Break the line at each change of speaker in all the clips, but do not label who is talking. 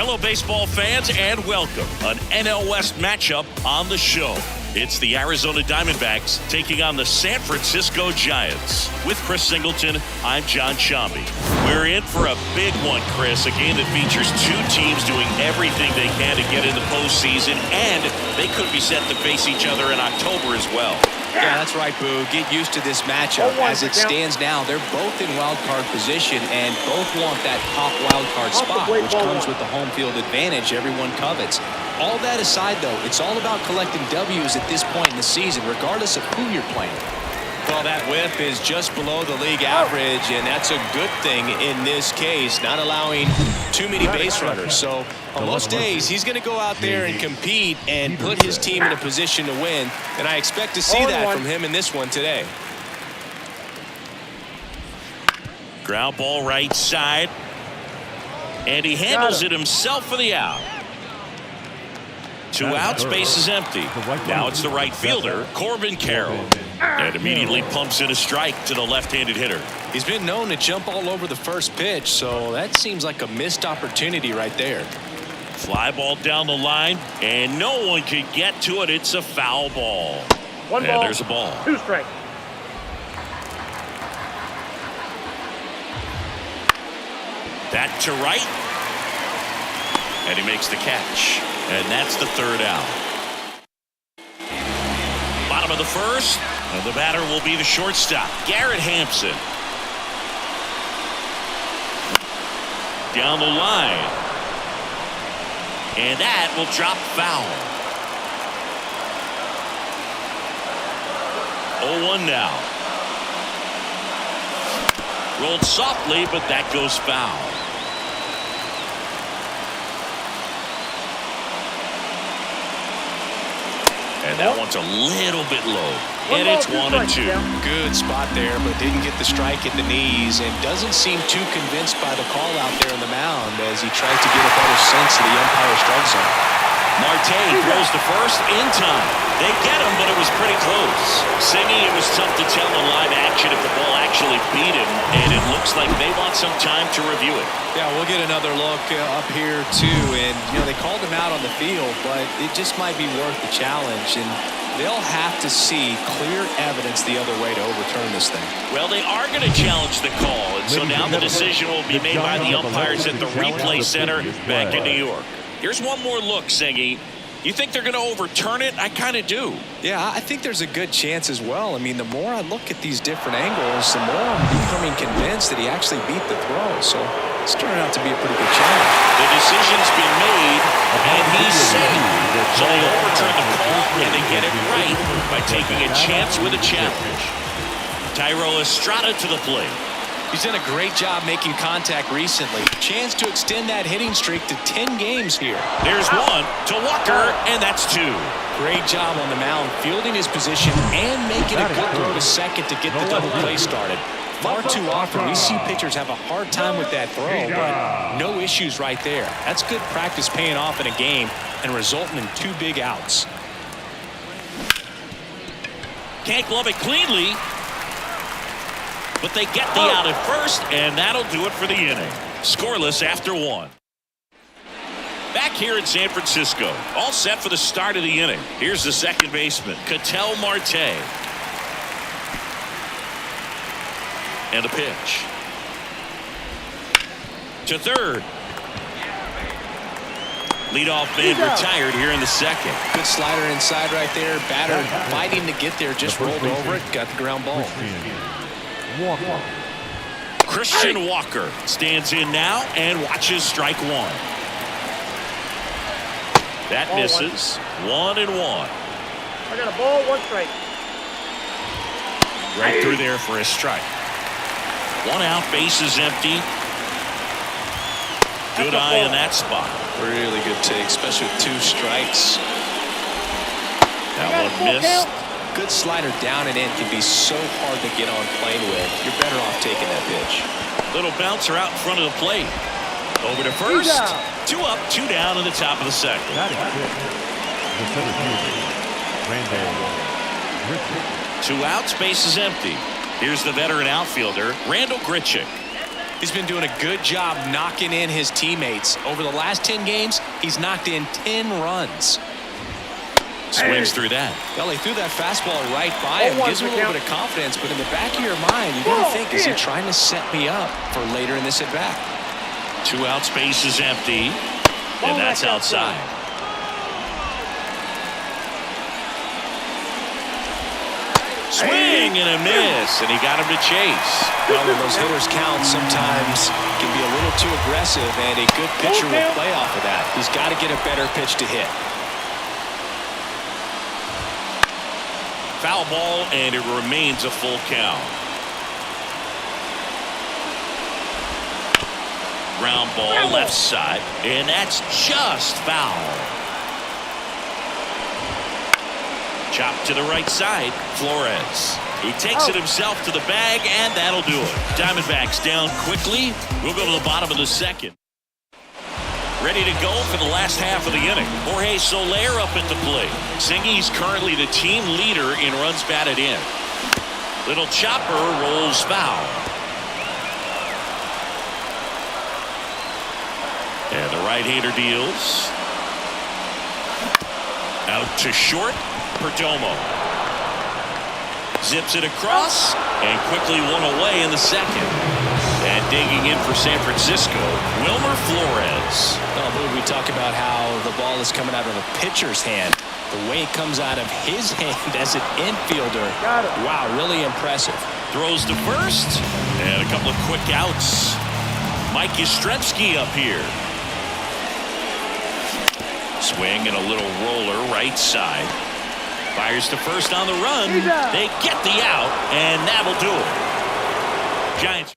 Hello, baseball fans, and welcome. An NL West matchup on the show. It's the Arizona Diamondbacks taking on the San Francisco Giants. With Chris Singleton, I'm John Shambi. We're in for a big one, Chris. A game that features two teams doing everything they can to get in the postseason, and they could be set to face each other in October as well.
Yeah, that's right, Boo. Get used to this matchup. As it stands now, they're both in wild card position and both want that top wild card spot, which comes with the home field advantage everyone covets. All that aside, though, it's all about collecting W's at this point in the season, regardless of who you're playing. Well, that whip is just below the league average, and that's a good thing in this case, not allowing too many base runners. So on most days, he's going to go out there and compete and put his team in a position to win, and I expect to see that from him in this one today.
Ground ball right side, and he handles it himself for the out. Two outs, base is empty. Now it's the right fielder, Corbin Carroll. And immediately pumps in a strike to the left-handed hitter.
He's been known to jump all over the first pitch, so that seems like a missed opportunity right there.
Fly ball down the line, and no one can get to it. It's a foul ball.
One ball.
And there's a ball.
2 strikes.
That to right. And he makes the catch. And that's the third out. Bottom of the first. And the batter will be the shortstop, Garrett Hampson. Down the line. And that will drop foul. 0-1 now. Rolled softly, but that goes foul. And that one's a little bit low. And it's 1-2.
Good spot there, but didn't get the strike at the knees and doesn't seem too convinced by the call out there on the mound as he tries to get a better sense of the umpire's strike zone.
Marte throws to first in time. They get him, but it was pretty close. Singy, it was tough to tell in live action if the ball actually beat him, and it looks like they want some time to review it.
Yeah, we'll get another look up here, too. And, you know, they called him out on the field, but it just might be worth the challenge. And they'll have to see clear evidence the other way to overturn this thing.
Well, they are going to challenge the call, and so now the decision will be made by the umpires at the replay center back in New York. Here's one more look, Singy. You think they're going to overturn it? I kind of do.
Yeah, I think there's a good chance as well. I mean, the more I look at these different angles, the more I'm becoming convinced that he actually beat the throw. So it's turning out to be a pretty good challenge.
The decision's been made, and he's safe. So they overturn the call, and they get it right by taking a chance with a challenge. Thairo Estrada to the plate.
He's done a great job making contact recently. Chance to extend that hitting streak to 10 games here.
There's one to Walker, and that's 2.
Great job on the mound, fielding his position and making a good throw to second to get the double play started. Far too often we see pitchers have a hard time with that throw, but no issues right there. That's good practice paying off in a game and resulting in 2 big outs.
Can't glove it cleanly, but they get the out at first, and that'll do it for the inning. Scoreless after 1. Back here in San Francisco, all set for the start of the inning. Here's the second baseman, Ketel Marte. And the pitch. To third. Leadoff man retired here in the second.
Good slider inside right there. Batter fighting to get there, just rolled over it, got the ground ball.
Christian Walker stands in now and watches strike 1. That misses. 1-1.
I got a ball, 1 strike.
Right through there for a strike. 1 out, base is empty. Good eye in that spot.
Really good take, especially with 2 strikes.
That one missed.
Good slider down and in can be so hard to get on plane with. You're better off taking that pitch.
Little bouncer out in front of the plate. Over to first. 2 up, 2 down in the top of the second. Two outs, base is empty. Here's the veteran outfielder, Randal Grichuk.
He's been doing a good job knocking in his teammates. Over the last 10 games, he's knocked in 10 runs.
Swings through that.
Well, he threw that fastball right by him. Gives him a little bit of confidence, but in the back of your mind, you got to think, is he trying to set me up for later in this at-bat?
2 out, space is empty, and that's outside. Swing and a miss, and he got him to chase.
Well, when those hitters count, sometimes can be a little too aggressive, and a good pitcher will play off of that. He's got to get a better pitch to hit.
Foul ball, and it remains a full count. Ground ball left side, and that's just foul. Chop to the right side, Flores. He takes it himself to the bag, and that'll do it. Diamondbacks down quickly. We'll go to the bottom of the second. Ready to go for the last half of the inning. Jorge Soler up at the plate. Singy's currently the team leader in runs batted in. Little chopper rolls foul. And the right-hander deals. Out to short. Perdomo zips it across and quickly one away in the second. And digging in for San Francisco, Wilmer Flores.
Oh, we talk about how the ball is coming out of the pitcher's hand. The way it comes out of his hand as an infielder. Wow, really impressive.
Throws to first, and a couple of quick outs. Mike Yastrzemski up here. Swing and a little roller right side. Fires to first on the run. They get the out, and that'll do it. Giants.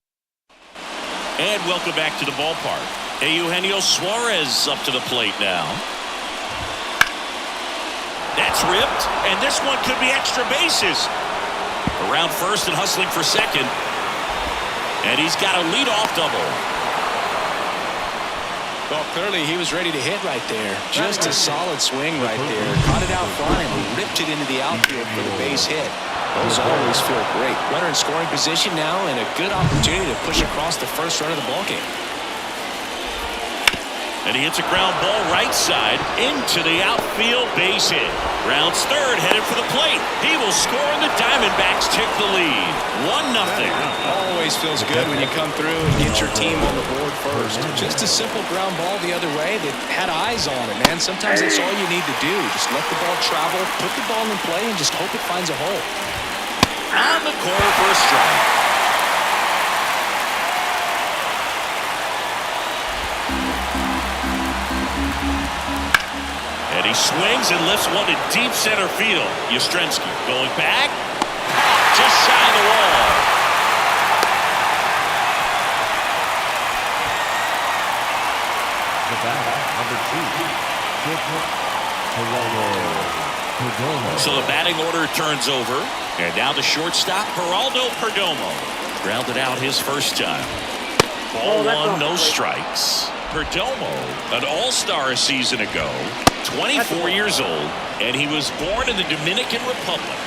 And welcome back to the ballpark. Eugenio Suarez up to the plate now. That's ripped, and this one could be extra bases. Around first and hustling for second. And he's got a leadoff double.
Well, clearly he was ready to hit right there. Just a solid swing right there. Caught it out front and ripped it into the outfield for the base hit. Those always feel great. Runner in scoring position now, and a good opportunity to push across the first run of the ballgame.
And he hits a ground ball right side into the outfield base hit. Rounds third, headed for the plate. He will score, and the Diamondbacks take the lead. 1-0.
Always feels good when you come through and get your team on the board first. Just a simple ground ball the other way that had eyes on it, man. Sometimes that's all you need to do. Just let the ball travel, put the ball in play, and just hope it finds a hole.
On the corner for a strike. And he swings and lifts one to deep center field. Yastrzemski going back. Just shy of the wall.
The batter, number 2, Perdomo.
So the batting order turns over. And now the shortstop, Geraldo Perdomo. Grounded out his first time. Ball one, no strikes. Perdomo, an all-star a season ago, 24 years old, and he was born in the Dominican Republic.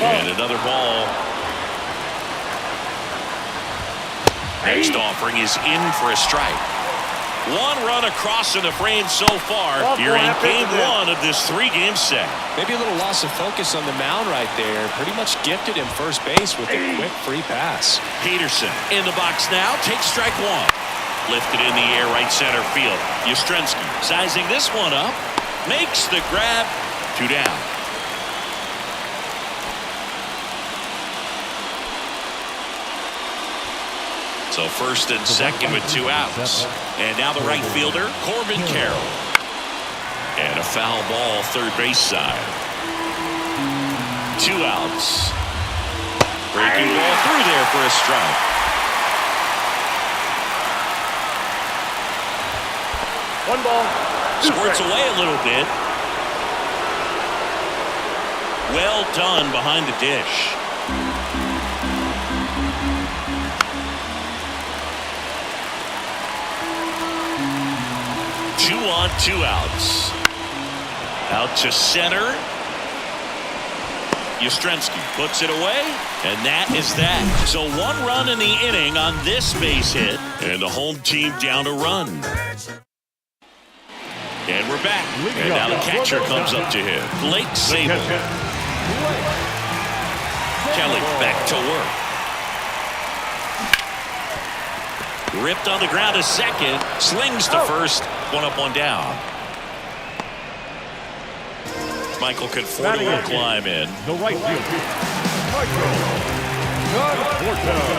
And another ball. Next offering is in for a strike. 1 run across in the frame so far here in game 1 of this 3-game set.
Maybe a little loss of focus on the mound right there. Pretty much gifted him first base with a quick free pass.
Peterson in the box now, takes strike 1. Lifted in the air right center field. Yastrzemski sizing this one up. Makes the grab. 2 down. So first and second with 2 outs. And now the right fielder, Corbin Carroll. And a foul ball third base side. 2 outs. Breaking ball through there for a strike.
One ball.
Squirts away a little bit. Well done behind the dish. Two on, 2 outs. Out to center. Yastrzemski puts it away, and that is that. So 1 run in the inning on this base hit, and the home team down a run. And we're back. And now the catcher comes up to him. Blake Sable. Kelly back to work. Ripped on the ground to second. Slings to first. 1 up, 1 down. Michael Conforto will climb in.
The right field. Conforto.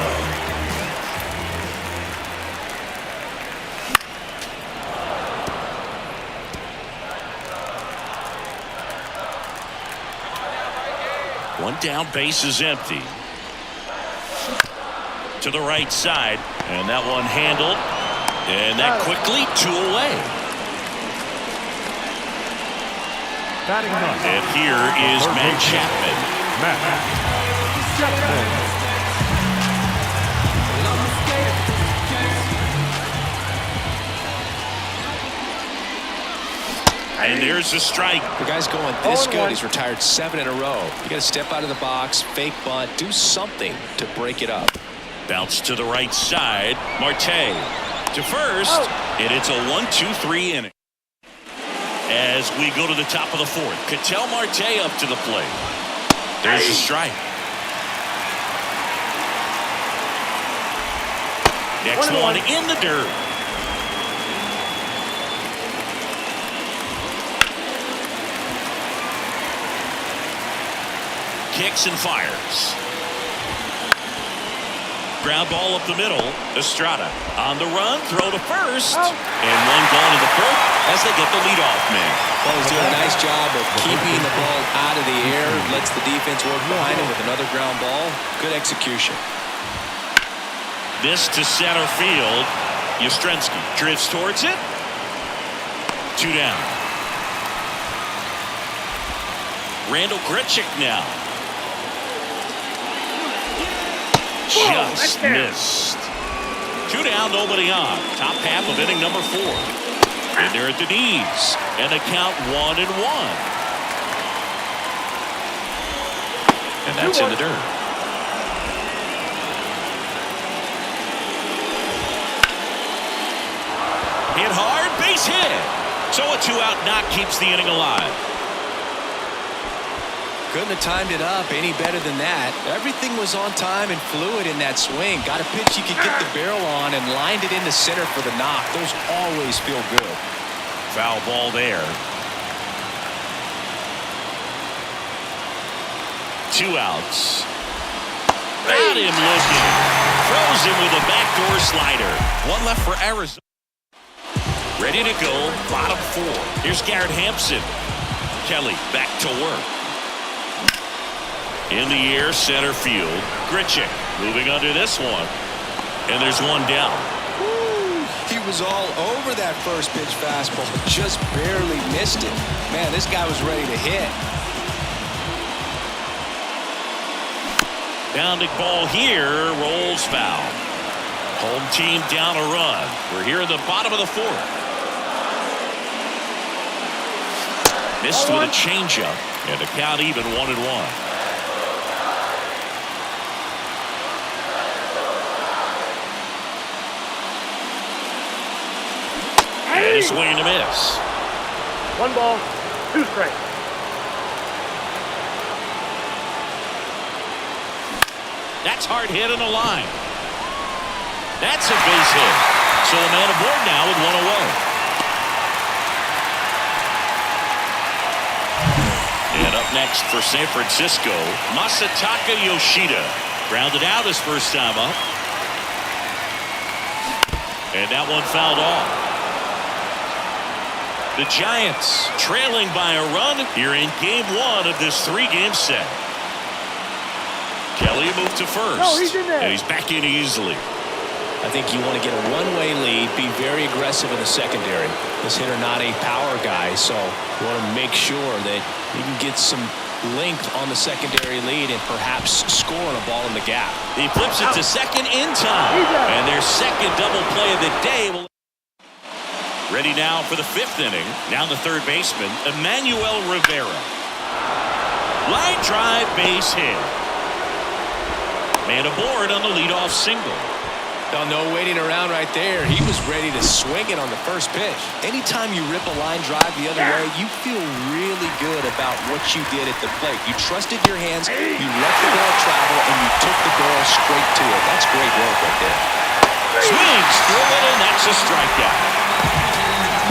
One down, base is empty. To the right side, and that one handled, and that quickly 2 away. And here is Matt Chapman. And there's a strike.
The guy's going this good. He's retired 7 in a row. You got to step out of the box, fake bunt, do something to break it up.
Bounce to the right side. Marte to first, and it's a 1-2-3 inning. As we go to the top of the 4th, Ketel Marte up to the plate. There's a strike. Next one in the dirt. Kicks and fires. Ground ball up the middle. Estrada on the run, throw to first, and 1 gone in the 4th as they get the leadoff man.
Well, he's doing a nice job of keeping the ball out of the air, lets the defense work behind him with another ground ball. Good execution.
This to center field. Yastrzemski drifts towards it. 2 down. Randall Grichuk now. Just missed. 2 down, nobody on. Top half of inning number 4. And they're at the knees. And the count 1-1. And that's in the dirt. Hit hard, base hit. So a 2-out knock keeps the inning alive.
Couldn't have timed it up any better than that. Everything was on time and fluid in that swing. Got a pitch you could get the barrel on and lined it into center for the knock. Those always feel good.
Foul ball there. 2 outs. Got him looking. Throws him with a backdoor slider. 1 left for Arizona. Ready to go. Bottom 4. Here's Garrett Hampson. Kelly back to work. In the air, center field. Grichuk moving under this one. And there's 1 down.
Woo. He was all over that first pitch fastball, but just barely missed it. Man, this guy was ready to hit.
Bounding ball here, rolls foul. Home team down a run. We're here in the bottom of the 4th. Missed with a changeup, and the count even 1-1. And a swing and a miss.
1 ball, 2 strikes.
That's hard hit on the line. That's a base hit. So the man aboard now with 1 away. And up next for San Francisco, Masataka Yoshida. Grounded out his first time up. And that one fouled off. The Giants trailing by a run here in game 1 of this 3-game set. Kelly moved to first. And he's back in easily.
I think you want to get a one-way lead, be very aggressive in the secondary. This hitter not a power guy, so you want to make sure that you can get some length on the secondary lead and perhaps scoring a ball in the gap.
He flips it to second in time. And their second double play of the day. Ready now for the 5th inning. Now the third baseman, Emmanuel Rivera. Line drive, base hit. Man aboard on the leadoff single.
Oh, no waiting around right there. He was ready to swing it on the first pitch. Anytime you rip a line drive the other way, you feel really good about what you did at the plate. You trusted your hands, you let the ball travel, and you took the ball straight to it. That's great work right there.
Swings through it, and that's a strikeout.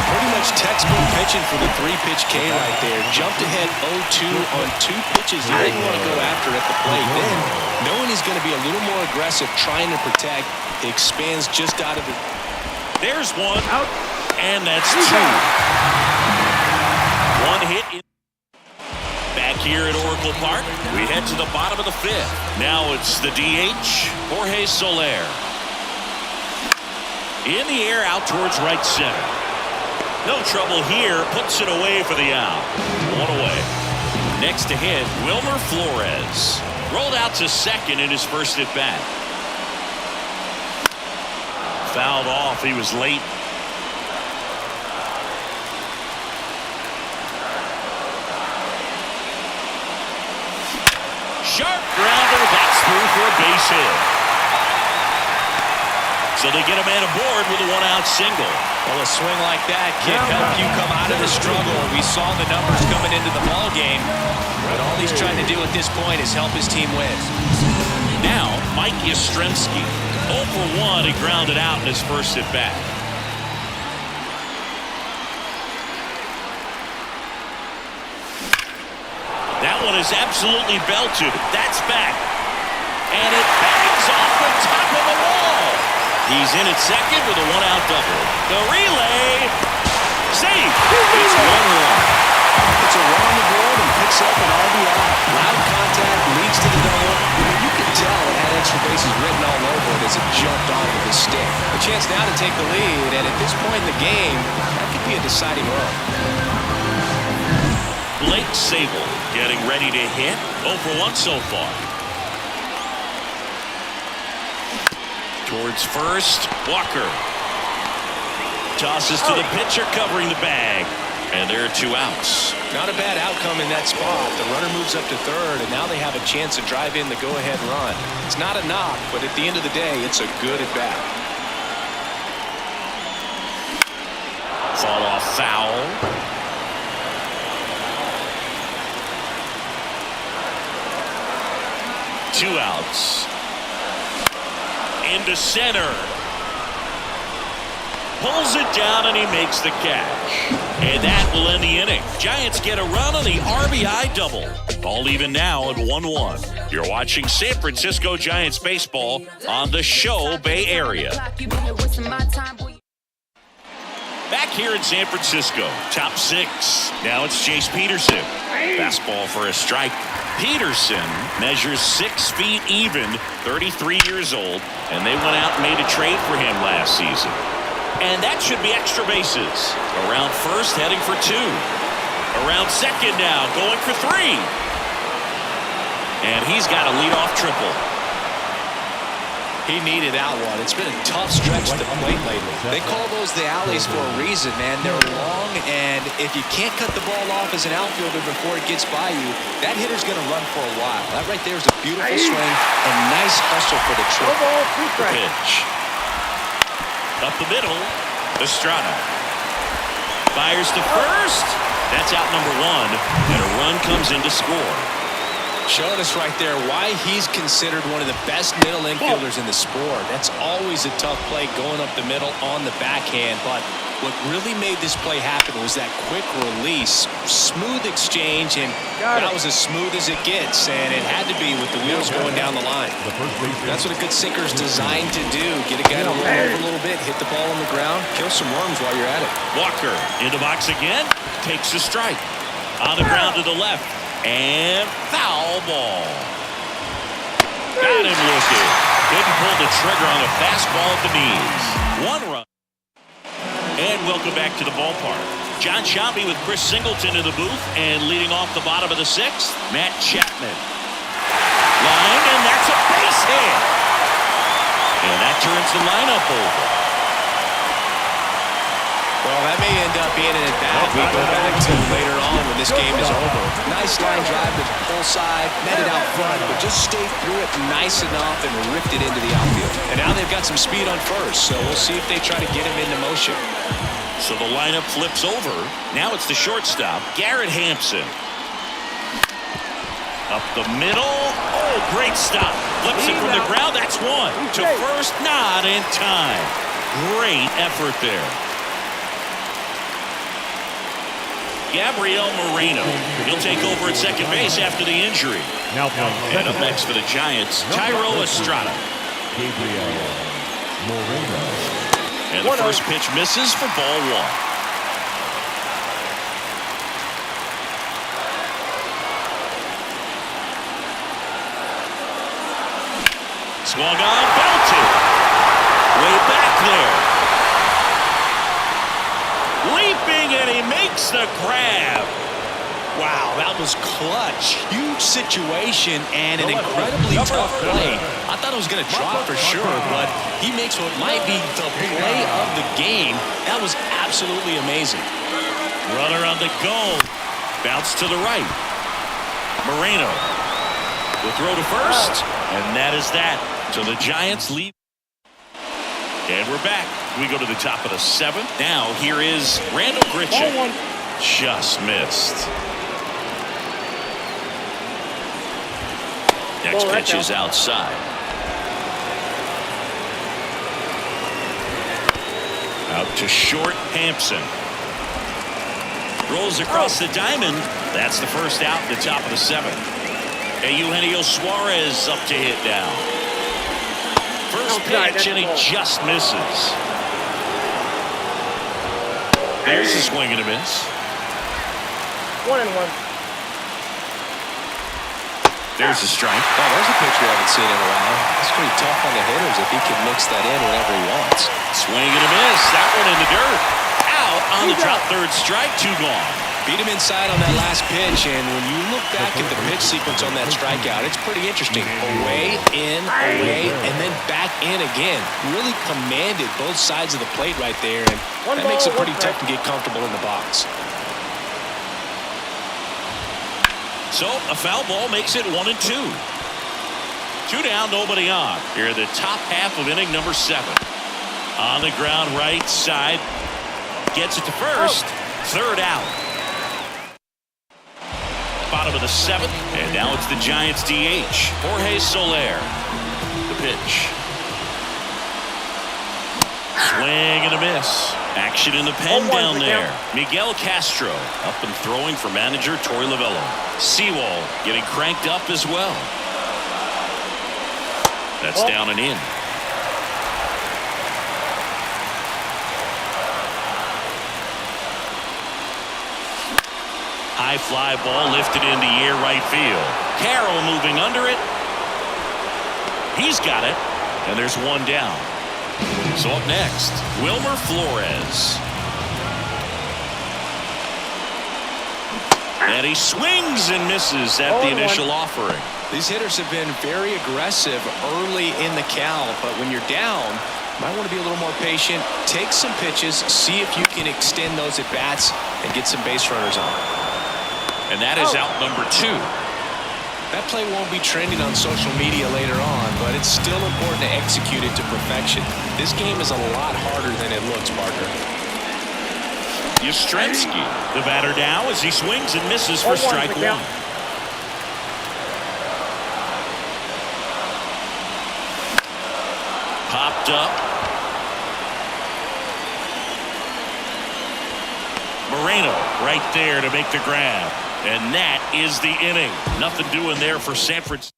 Pretty much textbook pitching for the 3-pitch K right there. Jumped ahead 0-2 on 2 pitches he didn't want to go after at the plate. Then, knowing he's going to be a little more aggressive, trying to protect, he expands just out of it.
There's one, out, and that's 2. One hit. Back here at Oracle Park, we head to the bottom of the 5th. Now it's the DH, Jorge Soler. In the air, out towards right center. No trouble here, puts it away for the out. 1 away. Next to hit, Wilmer Flores. Rolled out to second in his first at bat. Fouled off, he was late. Sharp grounder, that's through for a base hit. So they get a man aboard with a 1-out single.
Well, a swing like that can help you come out of the struggle. We saw the numbers coming into the ball game, but all he's trying to do at this point is help his team win.
Now, Mike Yastrzemski, 0 for 1. He grounded out in his first at bat. That one is absolutely belted. That's back, and it bangs off the top of the wall. He's in at second with a 1-out double. The relay. Save. It's 1-1.
It's a run on the board and picks up an RBI. Loud contact leads to the double. You can tell it had extra bases written all over it as it jumped onto the stick. A chance now to take the lead, and at this point in the game, that could be a deciding run.
Blake Sabol getting ready to hit. 0 for 1 so far. Towards first, Walker. Tosses to the pitcher, covering the bag. And there are 2 outs.
Not a bad outcome in that spot. The runner moves up to third, and now they have a chance to drive in the go-ahead run. It's not a knock, but at the end of the day, it's a good at-bat.
Fall off foul. Two outs. Into center. Pulls it down and he makes the catch. And that will end the inning. Giants get a run on the RBI double. All even now at 1-1. You're watching San Francisco Giants baseball on the Show Bay Area. Back here in San Francisco, top 6. Now it's Chase Peterson. Fastball for a strike. Peterson measures 6 feet even, 33 years old, and they went out and made a trade for him last season. And that should be extra bases. Around first, heading for 2. Around second now, going for 3. And he's got a leadoff triple.
He needed that one. It's been a tough stretch to the plate lately. They call those the alleys for a reason, man. They're long, and if you can't cut the ball off as an outfielder before it gets by you, that hitter's going to run for a while. That right there is a beautiful swing and nice hustle for the triple.
Pitch. Up the middle, Estrada. Fires to first. That's out number 1, and a run comes in to score.
Showing us right there why he's considered one of the best middle infielders in the sport. That's always a tough play going up the middle on the backhand, but what really made this play happen was that quick release, smooth exchange, and that was as smooth as it gets, and it had to be with the wheels going down the line. That's what a good sinker is designed to do. Get a guy to roll over a little bit, hit the ball on the ground, kill some worms while you're at it.
Walker in the box again, takes a strike. On the ground to the left. And foul ball. Got him looking. Couldn't pull the trigger on a fastball at the knees. 1 run. And welcome back to the ballpark. John Sciambi with Chris Singleton in the booth, and leading off the bottom of the 6th, Matt Chapman. Line, and that's a base hit. And that turns the lineup over.
Well, that may end up being an at-bat we go back to later on when this game is over. Nice line drive to the pull side, netted out front, but just stayed through it nice enough and ripped it into the outfield. And now they've got some speed on first, so we'll see if they try to get him into motion.
So the lineup flips over. Now it's the shortstop, Garrett Hampson. Up the middle. Oh, great stop. Flips it from the ground. That's one. To first, not in time. Great effort there. Gabriel Moreno. He'll take over at second base after the injury.
Now
And up next for the Giants, Tyro Estrada.
Gabriel Moreno.
And the first pitch misses for ball one. Swung on, belted. Way back there. Leaping, and he makes the grab.
Wow, that was clutch. Huge situation and an incredibly tough play. I thought it was going to drop for sure, but he makes what might be the play of the game. That was absolutely amazing.
Runner on the go. Bounce to the right. Moreno will throw to first, and that is that. So the Giants lead. And we're back. We go to the top of the seventh. Now here is Randall Grichuk. Just missed. Next pitch is outside. Out to short, Hampson. Rolls across the diamond. That's the first out in the top of the seventh. Eugenio Suarez up to hit now. First pitch, and he just misses. There's a swing and a miss.
1-1.
There's a strike.
Oh, there's a pitch we haven't seen in a while. It's pretty tough on the hitters if he can mix that in whenever he wants.
Swing and a miss. That one in the dirt. Out on the drop, third strike, 2 gone.
Beat him inside on that last pitch, and when you look back at the pitch sequence on that strikeout, it's pretty interesting. Away, in, away, and then back in again. Really commanded both sides of the plate right there, and that makes it pretty tough to get comfortable in the box.
So a foul ball makes it 1-2. 2 down, nobody on. Here the top half of inning number 7. On the ground, right side. Gets it to first. Third out. Bottom of the 7th, and now it's the Giants DH, Jorge Soler. The pitch. Swing and a miss. Action in the pen down there. Miguel Castro up and throwing for manager Torey Lovullo. Sewell getting cranked up as well. That's down and in. High fly ball lifted in the air, right field. Carroll moving under it. He's got it, and there's 1 down. So up next, Wilmer Flores. And he swings and misses at the initial offering.
These hitters have been very aggressive early in the count, but when you're down, might want to be a little more patient, take some pitches, see if you can extend those at-bats and get some base runners on.
And that is out number 2.
That play won't be trending on social media later on, but it's still important to execute it to perfection. This game is a lot harder than it looks, partner.
Yastrzemski, the batter now as he swings and misses for strike 1. Popped up. Moreno right there to make the grab. And that is the inning. Nothing doing there for San Francisco.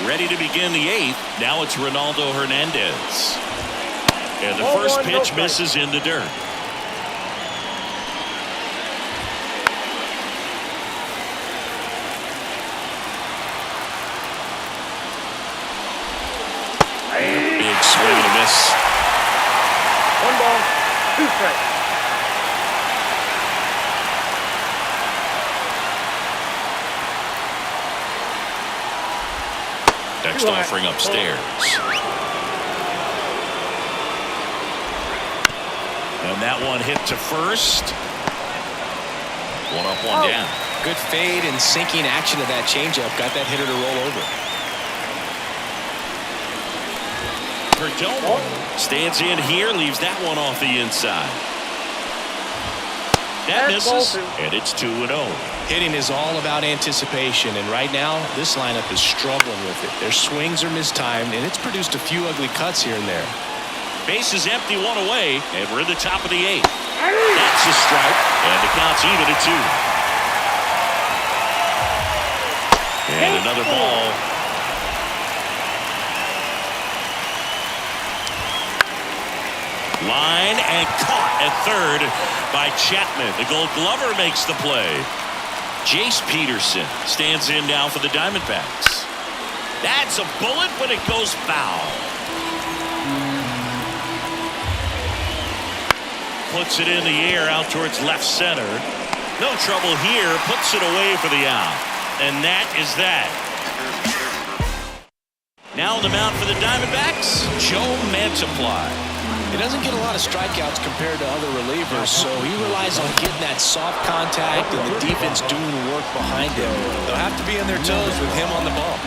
Ready to begin the 8th. Now it's Ronaldo Hernandez. And the first pitch misses in the dirt. Big swing and a miss.
1 ball, 2 strikes.
Next offering upstairs. And that one hit to first. One up, one down.
Good fade and sinking action of that changeup. Got that hitter to roll over.
Perdomo stands in here, leaves that one off the inside. That misses, and it's 2-0.
Hitting is all about anticipation, and right now, this lineup is struggling with it. Their swings are mistimed, and it's produced a few ugly cuts here and there.
Base is empty, one away, and we're in the top of the 8th. That's a strike, and the count's even at 2. And another ball. Line and caught at third by Chapman. The Gold Glover makes the play. Jace Peterson stands in now for the Diamondbacks. That's a bullet, but it goes foul. Puts it in the air out towards left center. No trouble here. Puts it away for the out. And that is that. Now on the mound for the Diamondbacks, Joe Mantiply.
He doesn't get a lot of strikeouts compared to other relievers, so he relies on getting that soft contact and the defense doing the work behind him. They'll have to be on their toes with him on the ball.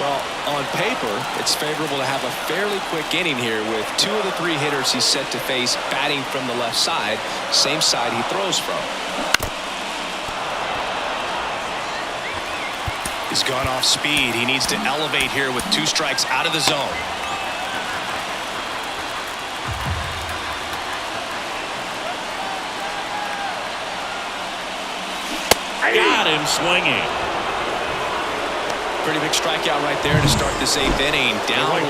Well, on paper, it's favorable to have a fairly quick inning here with 2 of the 3 hitters he's set to face batting from the left side, same side he throws from. He's gone off speed. He needs to elevate here with 2 strikes out of the zone.
Got him swinging.
Pretty big strikeout right there to start this 8th inning. Down 1,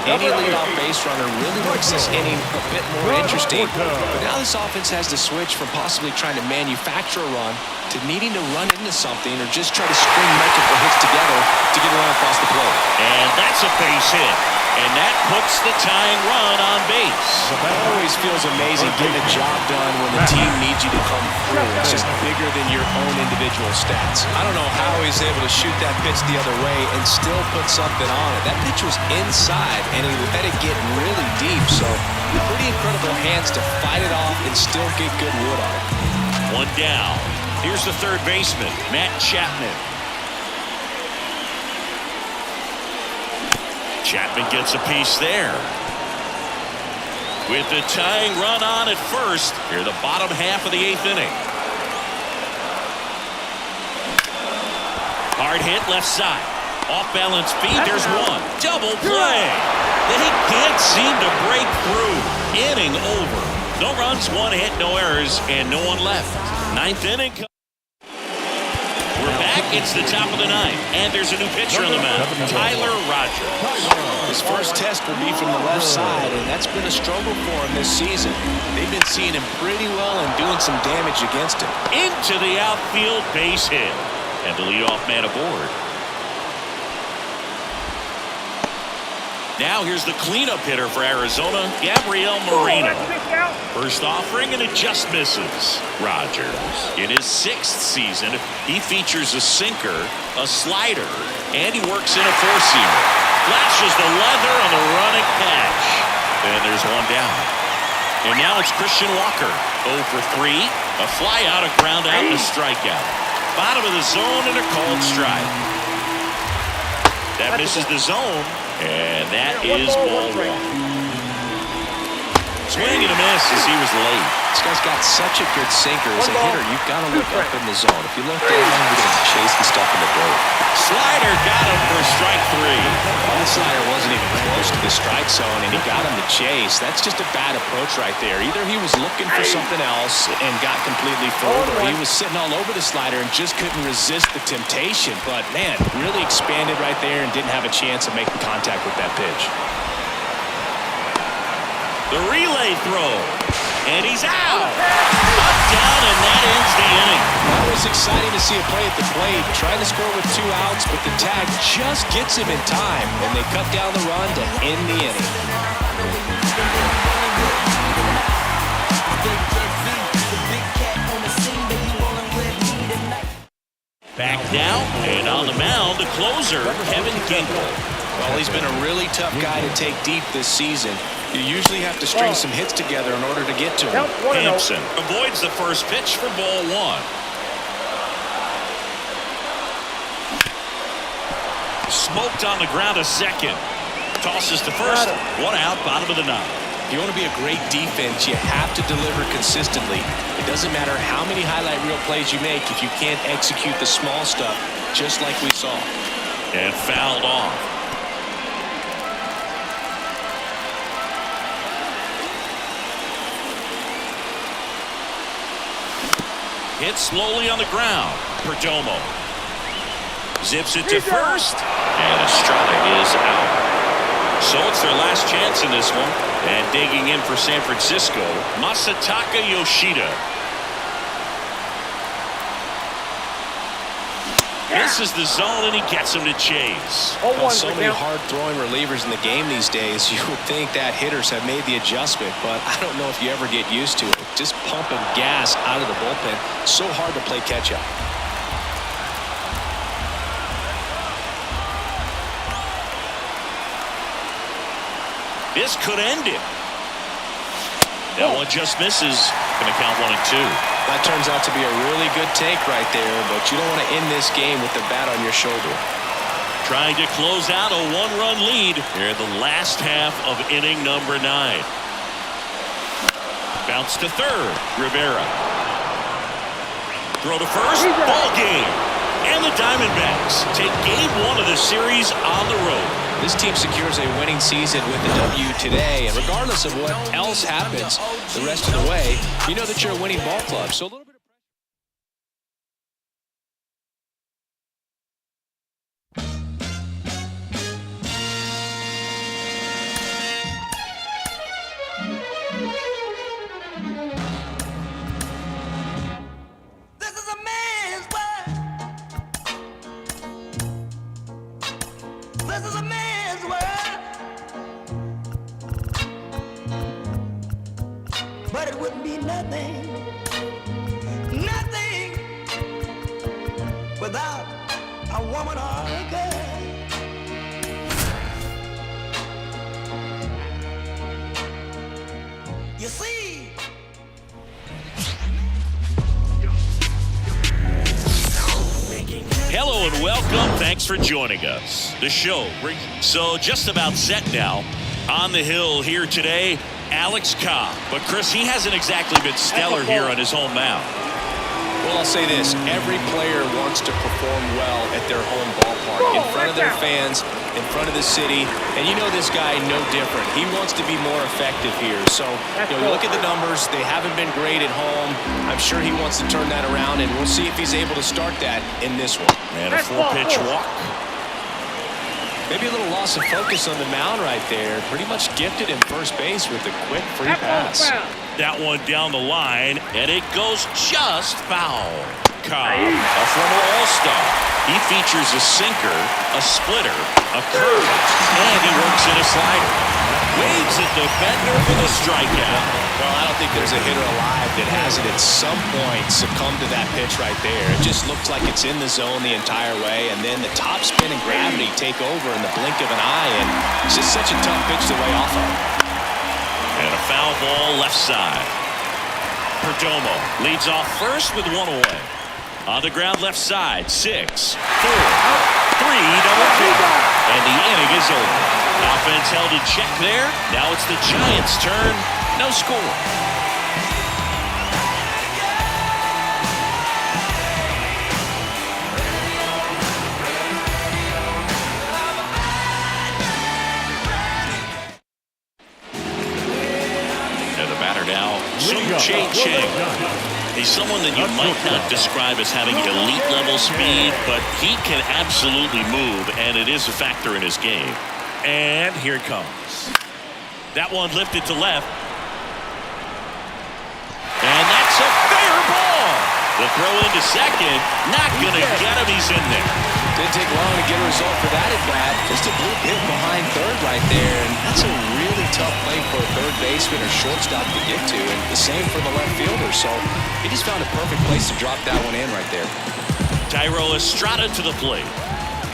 any leadoff base runner really makes this inning a bit more interesting. But now this offense has to switch from possibly trying to manufacture a run to needing to run into something or just try to string multiple hits together to get a run across the plate.
And that's a base hit. And that puts the tying run on base.
That always feels amazing getting a job done when the team needs you to come through. It's just bigger than your own individual stats. I don't know how he's able to shoot that pitch the other way and still put something on it. That pitch was inside, and he let it get really deep. So pretty incredible hands to fight it off and still get good wood on it.
One down. Here's the third baseman, Matt Chapman. Chapman gets a piece there. With the tying run on at first, here the bottom half of the 8th inning. Hard hit left side. Off balance feet, there's one. Double play. They can't seem to break through. Inning over. No runs, 1 hit, no errors, and no one left. 9th inning. We're back. It's the top of the 9th, and there's a new pitcher on the mound, Tyler Rogers.
His first test will be from the left side, and that's been a struggle for him this season. They've been seeing him pretty well and doing some damage against him.
Into the outfield, base hit, and the leadoff man aboard. Now here's the cleanup hitter for Arizona, Gabriel Moreno. First offering, and it just misses. Rogers, in his 6th season, he features a sinker, a slider, and he works in a 4-seamer. Flashes the leather on the running catch. And there's one down. And now it's Christian Walker, 0 for 3. A fly out, a ground out, and a strikeout. Bottom of the zone and a called strike. That misses the zone. And that is ball 1. Swing and a miss as he was late.
This guy's got such a good sinker. As a hitter, you've got to look up in the zone. If you look down, you're going to chase the stuff in the dirt.
Slider got him for strike 3.
Well, the slider wasn't even close to the strike zone, and he got him to chase. That's just a bad approach right there. Either he was looking for something else and got completely fooled, or he was sitting all over the slider and just couldn't resist the temptation. But, man, really expanded right there and didn't have a chance of making contact with that pitch.
The relay throw, and he's out. Up, down, and that ends the inning.
That was exciting to see a play at the plate, trying to score with 2 outs, but the tag just gets him in time, and they cut down the run to end the inning.
Back now, and on the mound, the closer, Kevin Ginkel.
Well, he's been a really tough guy to take deep this season. You usually have to string some hits together in order to get to him.
Hampson avoids the first pitch for ball one. Smoked on the ground a second. Tosses to first. One out, bottom of the ninth.
If you want to be a great defense, you have to deliver consistently. It doesn't matter how many highlight reel plays you make if you can't execute the small stuff, just like we saw.
And fouled off. Hit slowly on the ground. Perdomo zips it to first, and Estrada is out. So it's their last chance in this one. And digging in for San Francisco, Masataka Yoshida. This is the zone, and he gets him to chase.
Well, so many hard-throwing relievers in the game these days, you would think that hitters have made the adjustment, but I don't know if you ever get used to it. Just pumping gas out of the bullpen. So hard to play catch-up.
This could end it. That one just misses. Going to count 1 and 2.
That turns out to be a really good take right there, but you don't want to end this game with the bat on your shoulder.
Trying to close out a 1-run lead here in the last half of inning number 9. Bounce to third. Rivera. Throw to first. Ball game. And the Diamondbacks take game 1 of the series on the road.
This team secures a winning season with a W today, and regardless of what else happens the rest of the way, you know that you're a winning ball club. So a little bit
but it wouldn't be nothing without a woman or a girl. You see,
hello and welcome. Thanks for joining us. The show, so just about set now. On the hill here today, Alex Cobb. But Chris, he hasn't exactly been stellar here on his home mound.
Well, I'll say this. Every player wants to perform well at their home ballpark, in front of their fans, in front of the city. And you know this guy no different. He wants to be more effective here. So, you look at the numbers. They haven't been great at home. I'm sure he wants to turn that around, and we'll see if he's able to start that in this one.
And a 4-pitch walk.
Maybe a little loss of focus on the mound right there. Pretty much gifted in first base with a quick free pass.
That one down the line, and it goes just foul. Cobb, a former All-Star. He features a sinker, a splitter, a curve, and he works in a slider. Waves at the defender for the strikeout.
Well, I don't think there's a hitter alive that hasn't at some point succumbed to that pitch right there. It just looks like it's in the zone the entire way, and then the top spin and gravity take over in the blink of an eye, and it's just such a tough pitch to lay off of.
And a foul ball left side. Perdomo leads off first with 1 away. On the ground left side, 6, 4, 3, double kick. And the inning is over. Offense held in check there. Now it's the Giants' turn. No score. And the batter now, Cheng. He's someone that you might not describe as having elite level speed, but he can absolutely move, and it is a factor in his game. And here it comes. That one lifted to left. And that's a fair ball. The throw into second, not going to get him. He's in there.
Didn't take long to get a result for that at bat. Just a blue hit behind third right there, and that's a really tough play for a third baseman or shortstop to get to, and the same for the left fielder. So he just found a perfect place to drop that one in right there.
Tyro Estrada to the plate.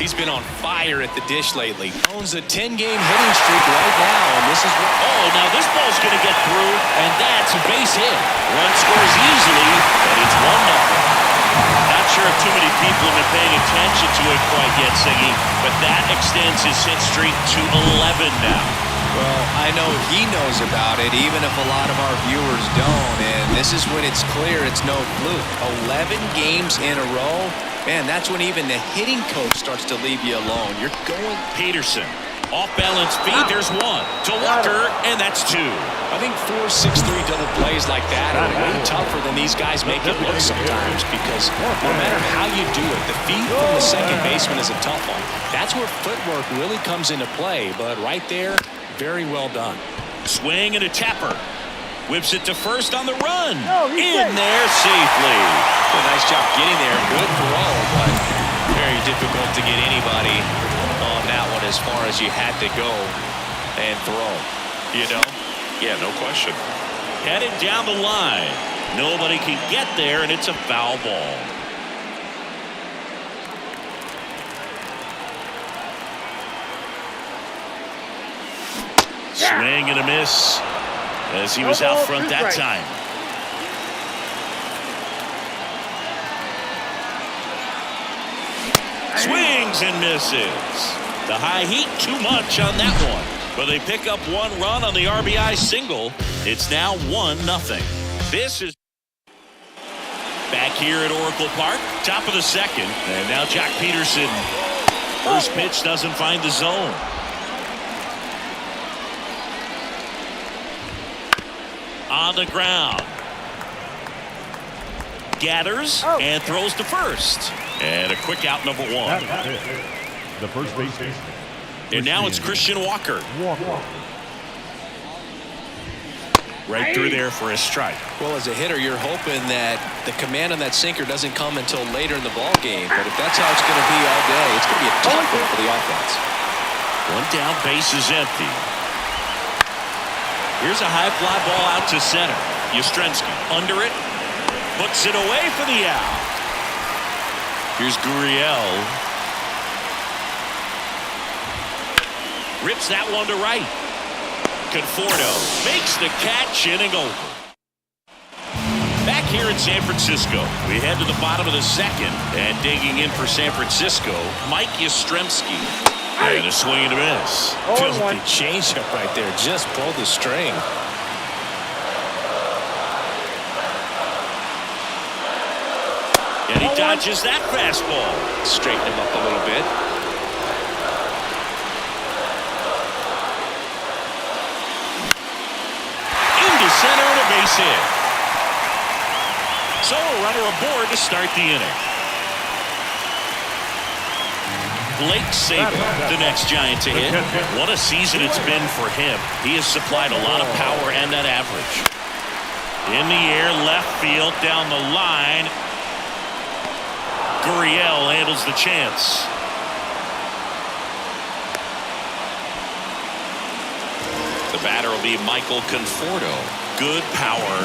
He's been on fire at the dish lately. Owns a 10-game hitting streak right now, and this is what...
Oh, now this ball's going to get through, and that's a base hit. Run scores easily, and it's 1-0. Not sure if too many people have been paying attention to it quite yet, Siggy, but that extends his hit streak to 11 now.
Well, I know he knows about it, even if a lot of our viewers don't, and this is when it's clear it's no fluke. 11 games in a row. Man, that's when even the hitting coach starts to leave you alone. You're going...
Peterson, off-balance feed, there's one. To Walker, and that's two.
I think 4-6-3 double plays like that are way tougher than these guys make it look sometimes, because no matter how you do it, the feed from the second baseman is a tough one. That's where footwork really comes into play, but right there, very well done.
Swing and a tapper. Whips it to first on the run. In there safely.
A nice job getting there. Good throw, but very difficult to get anybody on that one as far as you had to go and throw. You know?
Yeah, no question. Headed down the line. Nobody can get there, and it's a foul ball. Swing and a miss as he was out front that time. Swings and misses. The high heat too much on that one. But they pick up one run on the RBI single. It's now 1-0. This is back here at Oracle Park, top of the second. And now Jack Peterson. First pitch doesn't find the zone. On the ground. Gathers and throws to first. And a quick out, number one.
The first baseman.
And now it's Christian Walker. Right through there for a strike.
Well, as a hitter, you're hoping that the command on that sinker doesn't come until later in the ball game. But if that's how it's going to be all day, it's going to be a tough one for the offense.
One down, base is empty. Here's a high fly ball out to center. Yastrzemski under it. Puts it away for the out. Here's Gurriel. Rips that one to right. Conforto makes the catch, inning over. Back here in San Francisco, we head to the bottom of the second, and digging in for San Francisco, Mike Yastrzemski. And a swing and a miss.
Filthy changeup right there. Just pulled the string.
And he dodges that fastball.
Straighten him up a little bit.
Into center and a base hit. So a runner aboard to start the inning. Blake Saber, the next Giant to hit. What a season it's been for him. He has supplied a lot of power and that average. In the air, left field, down the line. Gurriel handles the chance. The batter will be Michael Conforto. Good power,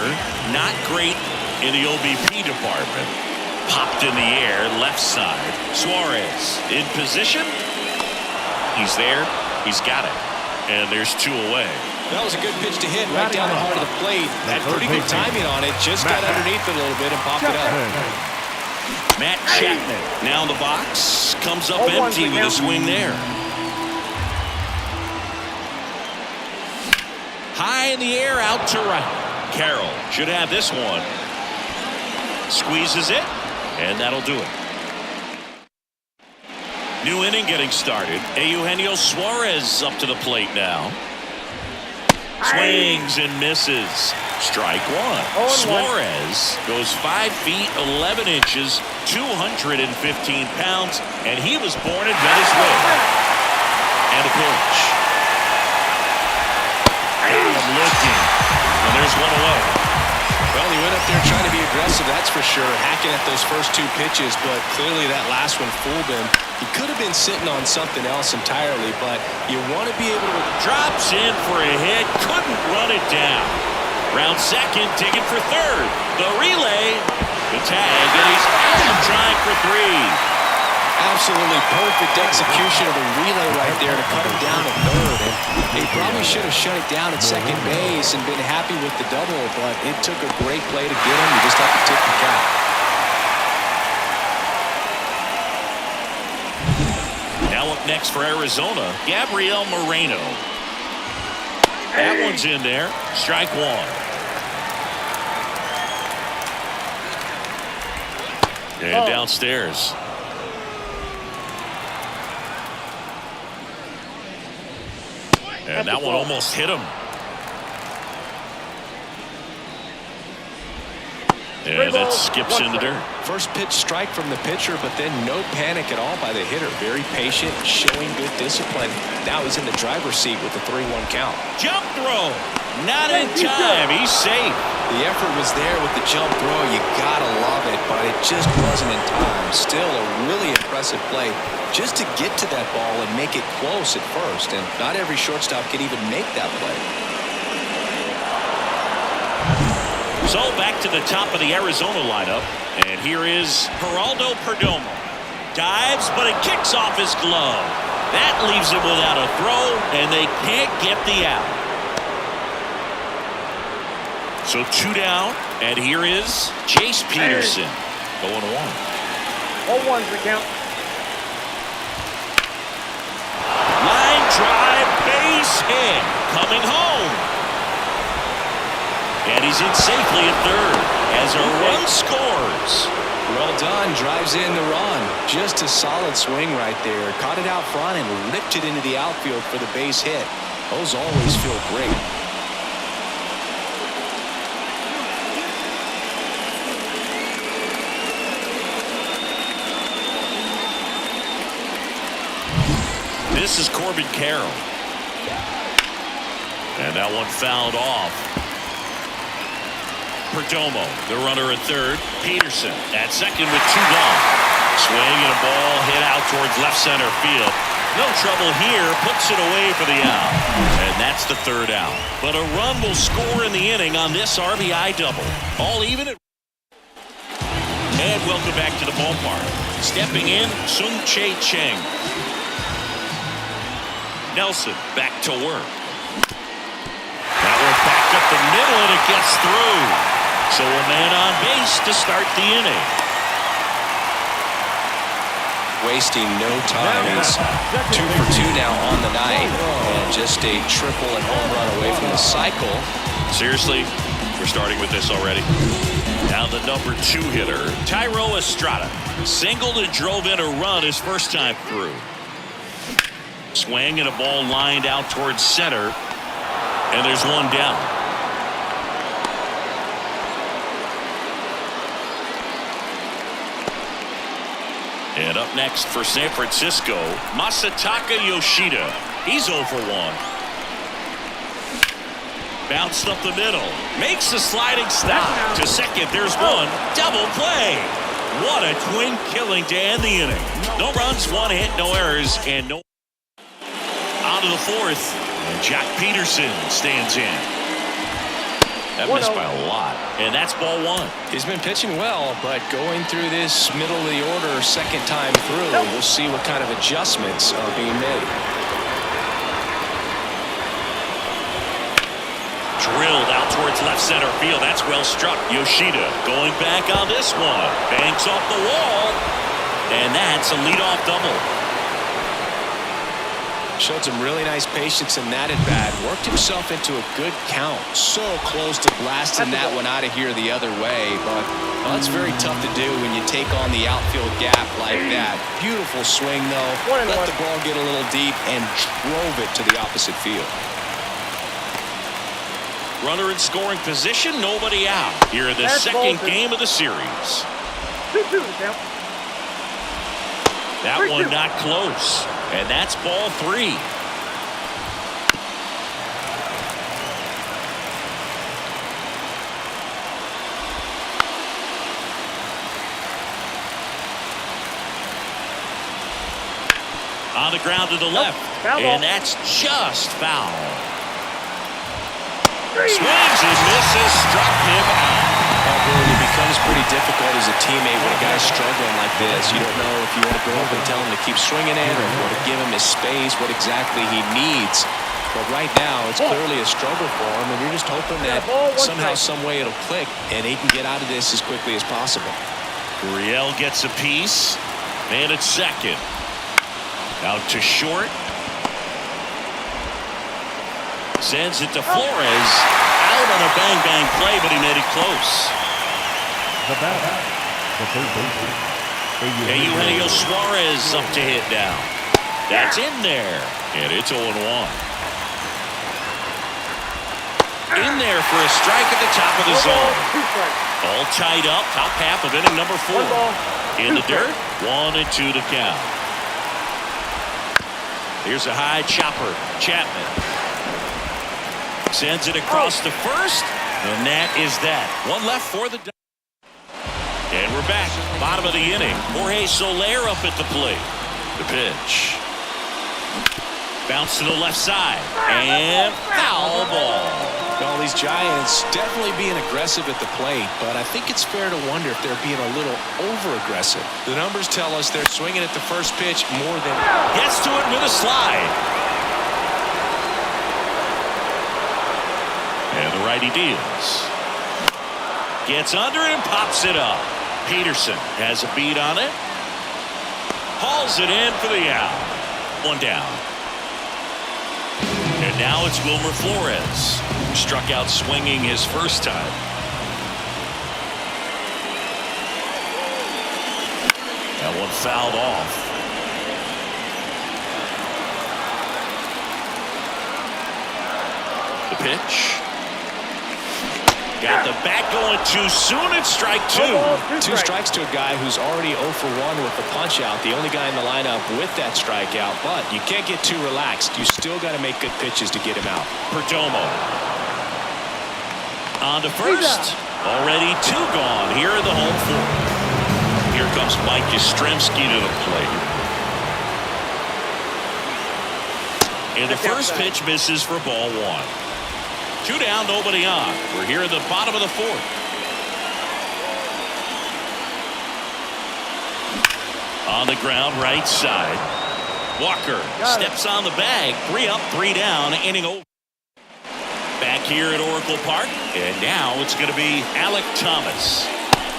not great in the OBP department. Popped in the air, left side. Suarez in position. He's there. He's got it. And there's two away.
That was a good pitch to hit right down the heart of the plate. Had pretty good timing on it. Just got underneath it a little bit and popped it up.
Matt Chapman now in the box. Comes up empty with a swing there. High in the air, out to right. Carroll should have this one. Squeezes it, and that'll do it. New inning getting started. Eugenio Suarez up to the plate now. Swings and misses. Strike one. Suarez goes 5 feet 11 inches, 215 pounds, and he was born in Venezuela. And a pitch. I'm looking, and there's one away.
Well, he went up there trying to be aggressive, that's for sure, hacking at those first two pitches, but clearly that last one fooled him. He could have been sitting on something else entirely, but you want to be able to...
Drops in for a hit, couldn't run it down. Round second, digging for third. The relay, The tag, and he's trying for three.
Absolutely perfect execution of the relay right there to cut him down to third. And he probably should have shut it down at second base and been happy with the double, but it took a great play to get him. You just have to tip the cap.
Now up next for Arizona, Gabriel Moreno. That one's in there. Strike one. And downstairs. And that one almost hit him. And that skips in the dirt.
First pitch strike from the pitcher, but then no panic at all by the hitter. Very patient, showing good discipline. Now he's in the driver's seat with the 3-1 count.
Jump throw. Not in time. He's safe.
The effort was there with the jump throw. You gotta love it, but it just wasn't in time. Still a really impressive play just to get to that ball and make it close at first. And not every shortstop can even make that play.
So back to the top of the Arizona lineup. And here is Geraldo Perdomo. Dives, but it kicks off his glove. That leaves him without a throw, and they can't get the out. So 2 down, and here is Jace Peterson. 0-1.
0-1's the count.
Line drive, base hit. Coming home. And he's in safely at third as a run scores.
Well done. Drives in the run. Just a solid swing right there. Caught it out front and ripped it into the outfield for the base hit. Those always feel great.
This is Corbin Carroll. And that one fouled off. Perdomo, the runner at third. Peterson at second with 2 gone. Swing and a ball hit out towards left center field. No trouble here. Puts it away for the out. And that's the 3rd out. But a run will score in the inning on this RBI double. All even at. And welcome back to the ballpark. Stepping in, Sung-Chae Cheng. Nelson back to work. That one back up the middle, and it gets through. So a man on base to start the inning.
Wasting no time. He's 2 for 2 now on the night. And just a triple and home run away from the cycle.
Seriously, we're starting with this already. Now the number 2 hitter, Thairo Estrada. Singled and drove in a run his first time through. Swing and a ball lined out towards center. And there's 1 down. And up next for San Francisco, Masataka Yoshida. He's 0 for 1. Bounced up the middle. Makes a sliding stop. To second, there's 1. Double play. What a twin killing to end the inning. No runs, 1 hit, no errors, and no. Out of the 4th. And Jack Peterson stands in. That missed by a lot. And that's ball 1.
He's been pitching well, but going through this middle of the order second time through, we'll see what kind of adjustments are being made.
Drilled out towards left center field. That's well struck. Yoshida going back on this one. Banks off the wall. And that's a leadoff double.
Showed some really nice patience in that at bat. Worked himself into a good count. So close to blasting that one out of here the other way. But well, it's very tough to do when you take on the outfield gap like that. Beautiful swing, though. Let the ball get a little deep and drove it to the opposite field.
Runner in scoring position. Nobody out. Here in the second game of the series.
2-2 count.
That one not close. And that's ball 3. On the ground to the left. And that's just foul. Swings and misses. Struck him out.
It becomes pretty pretty difficult as a teammate when a guy's struggling like this. You don't know if you want to go up and tell him to keep swinging it or if you want to give him his space, what exactly he needs. But right now, it's clearly a struggle for him, and you're just hoping that somehow, some way it'll click, and he can get out of this as quickly as possible.
Gurriel gets a piece. Man at second. Out to short. Sends it to Flores. Out on a bang-bang play, but he made it close.
The batter, the third baseman,
Eugenio Suarez up to hit down. That's in there, and it's 0-1. In there for a strike at the top of the zone. All tied up, top half of inning number 4. In the dirt, 1-2 to count. Here's a high chopper. Chapman sends it across to first, and that is that. One left for the. And we're back, bottom of the inning. Jorge Soler up at the plate. The pitch. Bounce to the left side, and foul ball.
Well, these Giants definitely being aggressive at the plate, but I think it's fair to wonder if they're being a little over-aggressive. The numbers tell us they're swinging at the first pitch more than...
Gets to it with a slide. And the righty deals. Gets under it and pops it up. Peterson has a beat on it. Hauls it in for the out. One down. And now it's Wilmer Flores, who struck out swinging his first time. That one fouled off. The pitch. Got the bat going too soon. It's strike 2.
2 strikes to a guy who's already 0 for 1 with the punch out. The only guy in the lineup with that strikeout. But you can't get too relaxed. You still got to make good pitches to get him out.
Perdomo. On to first. Already 2 gone here in the home 4. Here comes Mike Yastrzemski to the plate. And the first pitch misses for ball 1. 2 down, nobody on. We're here at the bottom of the 4th. On the ground, right side. Walker steps on the bag. 3 up, 3 down, inning over. Back here at Oracle Park, and now it's going to be Alek Thomas.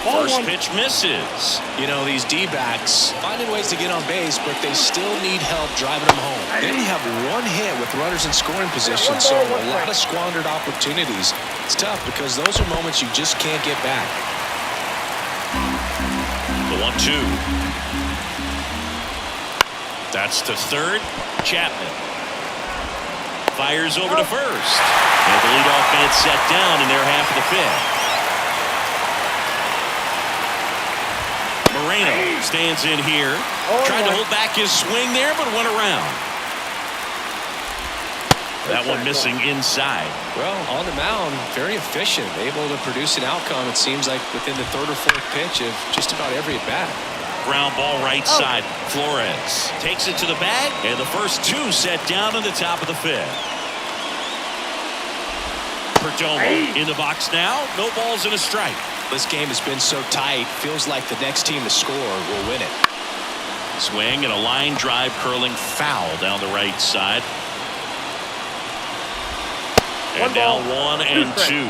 First pitch misses.
You know, these D-backs finding ways to get on base, but they still need help driving them home. They only have 1 hit with runners in scoring position, so a lot of squandered opportunities. It's tough because those are moments you just can't get back.
The 1-2. That's to third. Chapman fires over to first. And the leadoff man set down in their half of the 5th. Moreno stands in here. Tried to hold back his swing there, but went around. That one missing inside.
Well, on the mound, very efficient. Able to produce an outcome, it seems like, within the 3rd or 4th pitch of just about every at-bat.
Ground ball right side. Flores takes it to the bag, and the first 2 set down in the top of the 5th. Perdomo in the box now. No balls and a strike.
This game has been so tight. Feels like the next team to score will win it.
Swing and a line drive curling foul down the right side. And now 1-2.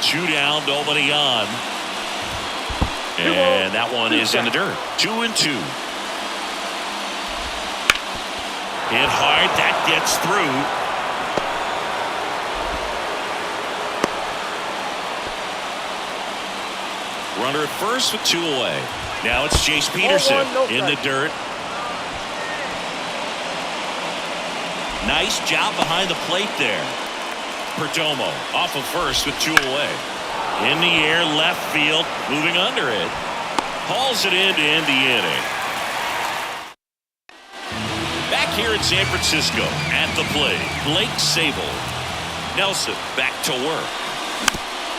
Two down, nobody on. And that one is in the dirt. 2-2. Hit hard, that gets through. Runner at first with 2 away. Now it's Chase Peterson in the dirt. Nice job behind the plate there. Perdomo off of first with 2 away. In the air, left field, moving under it. Hauls it in to end the inning. Back here in San Francisco, at the plate, Blake Sable. Nelson back to work.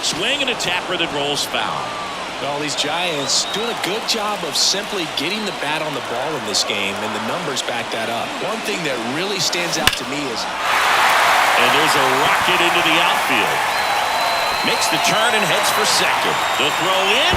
Swing and a tapper that rolls foul.
Well, these Giants doing a good job of simply getting the bat on the ball in this game, and the numbers back that up. One thing that really stands out to me is...
And there's a rocket into the outfield. Makes the turn and heads for second. The throw in,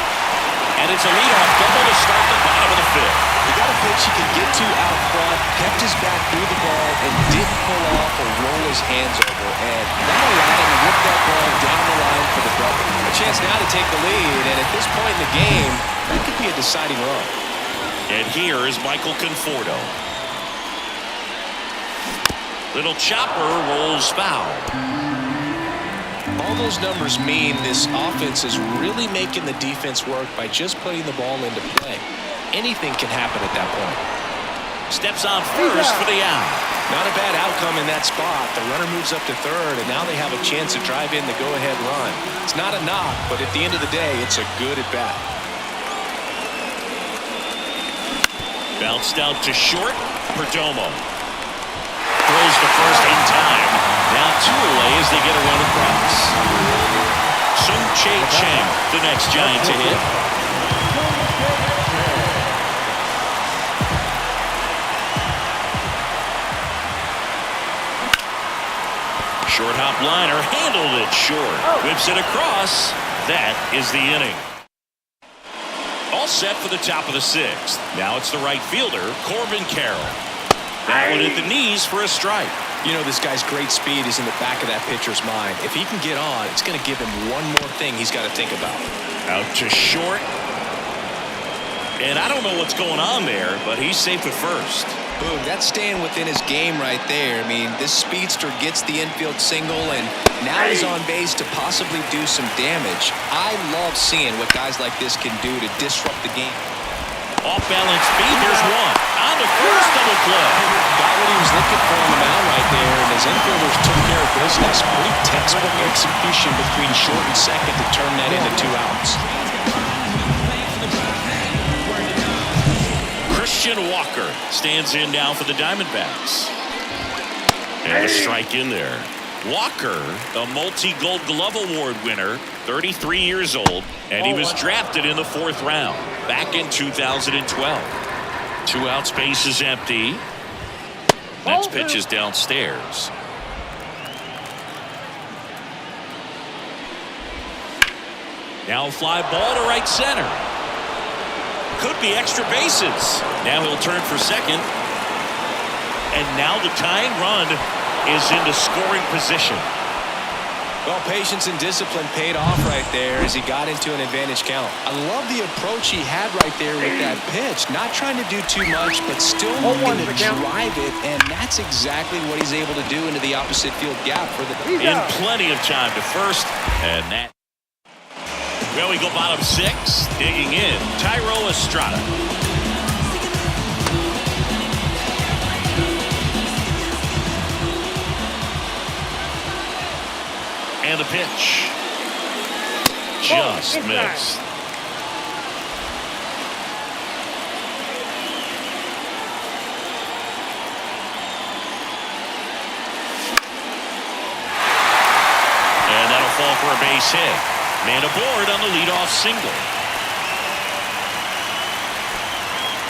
and it's a leadoff double to start the bottom of the fifth.
He got a pitch he could get to out front, kept his back through the ball, and didn't pull off or roll his hands over. And that allowed him to whip that ball down the line for the double. A chance now to take the lead, and at this point in the game, that could be a deciding run.
And here is Michael Conforto. Little chopper rolls foul.
All those numbers mean this offense is really making the defense work by just putting the ball into play. Anything can happen at that point.
Steps on first for the out.
Not a bad outcome in that spot. The runner moves up to third, and now they have a chance to drive in the go-ahead run. It's not a knock, but at the end of the day, it's a good at-bat.
Bounced out to short. Perdomo throws the first in time. Now 2 away as they get a run across. Sung Chae Chang, the next Giant to hit. Short hop liner, handled it short. Whips it across. That is the inning. All set for the top of the 6th. Now it's the right fielder, Corbin Carroll. That one at the knees for a strike.
You know, this guy's great speed is in the back of that pitcher's mind. If he can get on, it's going to give him one more thing he's got to think about.
Out to short. And I don't know what's going on there, but he's safe at first.
Boom, that's staying within his game right there. I mean, this speedster gets the infield single, and now he's on base to possibly do some damage. I love seeing what guys like this can do to disrupt the game.
Off-balance speed, there's one. On the first double play.
Got what he was looking for on the mound right there, and his infielders took care of business. Pretty textbook execution between short and second to turn that into 2 outs.
Christian Walker stands in now for the Diamondbacks. And a strike in there. Walker, a multi-Gold Glove Award winner, 33 years old, and he was drafted in the 4th round back in 2012. 2 out, space is empty. Next pitch is downstairs. Now fly ball to right center. Could be extra bases. Now he'll turn for second. And now the tying run is into scoring position.
Well, patience and discipline paid off right there as he got into an advantage count. I love the approach he had right there with that pitch. Not trying to do too much, but still looking to drive it, and that's exactly what he's able to do into the opposite field gap for the...
In plenty of time to first, and that... Well, we go bottom 6, digging in, Tyro Estrada. And the pitch. Just missed. And that'll fall for a base hit. Man aboard on the leadoff single.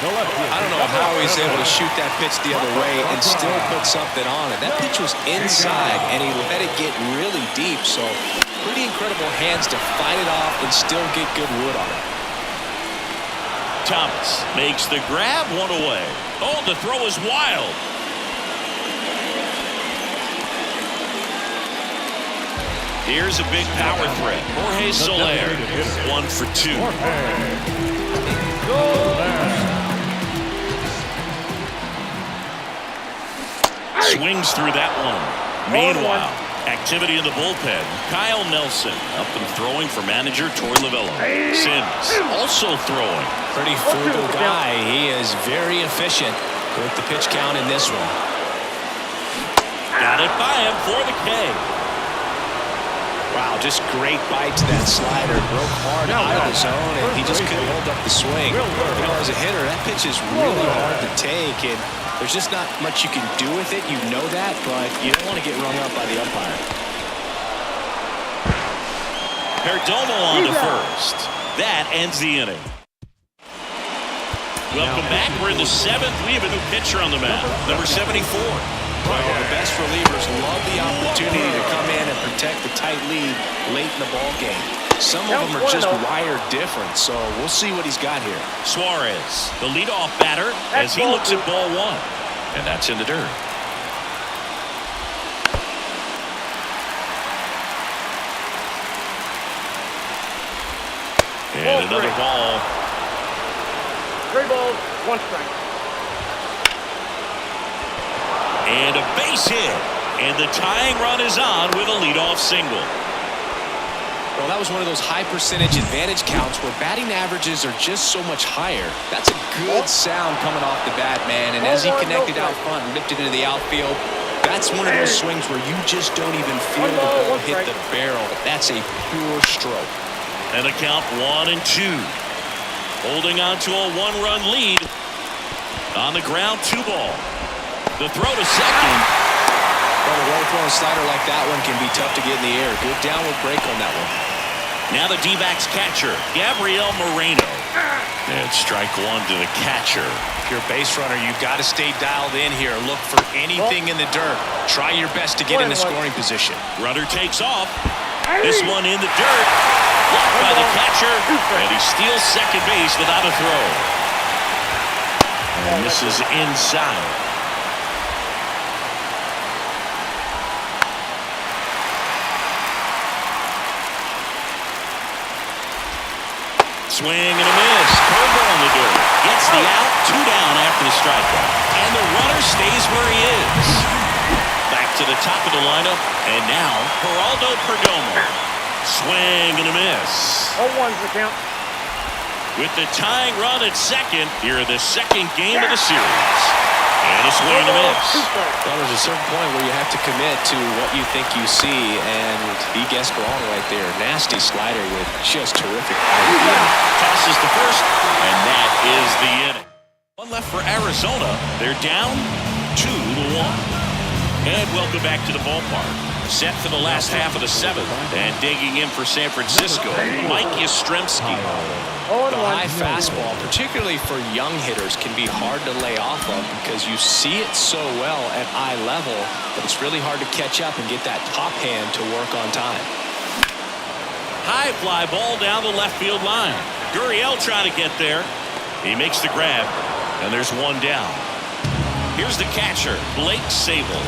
I don't know how he's able to shoot that pitch the other way and still put something on it. That pitch was inside, and he let it get really deep. So pretty incredible hands to fight it off and still get good wood on it.
Thomas makes the grab, 1 away. Oh, the throw is wild. Here's a big power threat. Jorge Soler, 1 for 2. Swings through that one. Meanwhile, activity in the bullpen. Kyle Nelson up and throwing for manager Torey Lovullo. Sims also throwing.
Pretty frugal guy. He is very efficient with the pitch count in this one.
Got it by him for the K.
Wow, just great bite to that slider. Broke hard out of the zone, and he just couldn't hold up the swing. You know, as a hitter, that pitch is really hard to take, and there's just not much you can do with it. You know that, but you don't want to get rung up by the umpire.
Perdomo on to first. That ends the inning. Welcome back. We're in the 7th. We have a new pitcher on the mound, number 74.
Well, the best relievers love the opportunity to come in and protect the tight lead late in the ball game. Some of them are just wired different, so we'll see what he's got here.
Suarez, the leadoff batter, as he looks at ball 1. And that's in the dirt. And another ball.
3 balls, 1 strike.
And a base hit. And the tying run is on with a leadoff single.
Well, that was one of those high percentage advantage counts where batting averages are just so much higher. That's a good sound coming off the bat, man. And as he connected out front and lifted into the outfield, that's one of those swings where you just don't even feel the ball hit the barrel. That's a pure stroke.
And the count 1-2. Holding on to a 1-run lead. On the ground, 2 ball. The throw to second.
Well, a well-thrown slider like that one can be tough to get in the air. Good downward break on that one.
Now the D-backs catcher, Gabriel Moreno. And strike 1 to the catcher.
If you're a base runner, you've got to stay dialed in here. Look for anything in the dirt. Try your best to get in the scoring position.
Runner takes off. This one in the dirt. Blocked by the catcher. And he steals second base without a throw. And this is inside. Swing and a miss. Curveball in the dirt. Gets the out. 2 down after the strikeout. And the runner stays where he is. Back to the top of the lineup. And now, Geraldo Perdomo. Swing and a miss.
0-1's the count.
With the tying run at second, here are the second game of the series. And a swing and a miss.
Well, there's a certain point where you have to commit to what you think you see, and he guessed wrong right there. Nasty slider with just terrific idea.
Tosses to first, and that is the inning. 1 left for Arizona. They're down 2-1. And welcome back to the ballpark. Set for the last half of the 7th, and digging in for San Francisco, Mike Yastrzemski.
The high fastball, particularly for young hitters, can be hard to lay off of because you see it so well at eye level, but it's really hard to catch up and get that top hand to work on time.
High fly ball down the left field line. Gurriel trying to get there. He makes the grab, and there's 1 down. Here's the catcher, Blake Sable.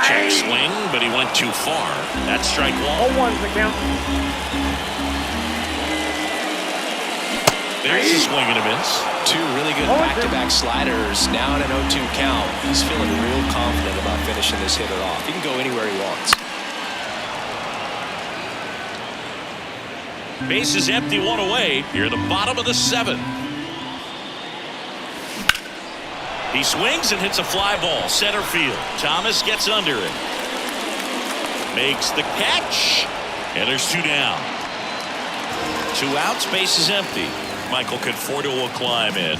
Check swing, but he went too far. That's strike 1.
0-1's the count.
There's a swing and a miss.
2 really good back-to-back sliders. Now in an 0-2 count. He's feeling real confident about finishing this hitter off. He can go anywhere he wants.
Base is empty, 1 away. Here at the bottom of the 7th. He swings and hits a fly ball, center field. Thomas gets under it. Makes the catch. And there's 2 down. 2 outs, base is empty. Michael Conforto will climb in.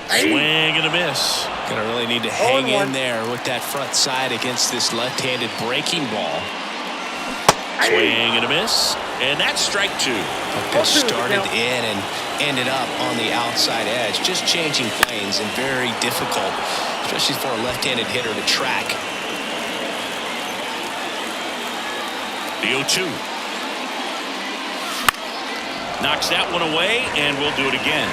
Swing and a miss.
Gonna really need to hang in there with that front side against this left-handed breaking ball.
Swing and a miss. And that's strike 2.
This started in and ended up on the outside edge. Just changing planes and very difficult, especially for a left-handed hitter to track.
The 0-2. Knocks that one away, and we'll do it again.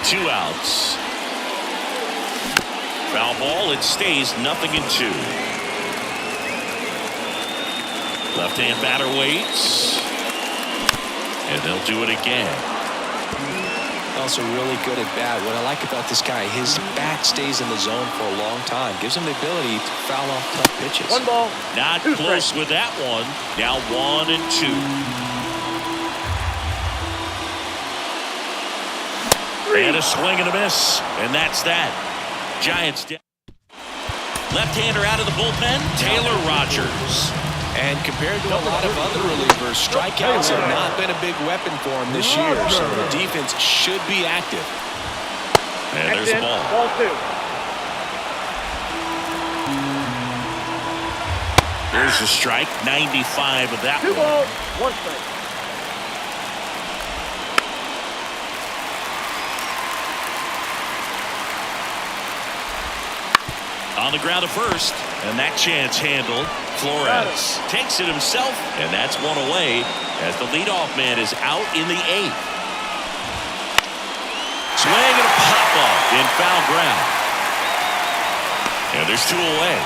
2 outs. Foul ball, it stays 0-2. Left-hand batter waits. And they'll do it again.
Also really good at bat. What I like about this guy, his bat stays in the zone for a long time. Gives him the ability to foul off tough pitches.
1 ball.
Not close with that one. Now 1-2. And a swing and a miss. And that's that. Giants down. Left-hander out of the bullpen, Taylor Rogers.
And compared to a lot of other relievers, strikeouts have not been a big weapon for him this year, so the defense should be active.
And there's the ball.
Ball 2.
There's a strike, 95 of that
2
one.
balls, 1 strike.
On the ground to first, and that chance handled. Flores takes it himself, and that's one away as the leadoff man is out in the 8th. Swing and a pop-up in foul ground. And there's 2 away.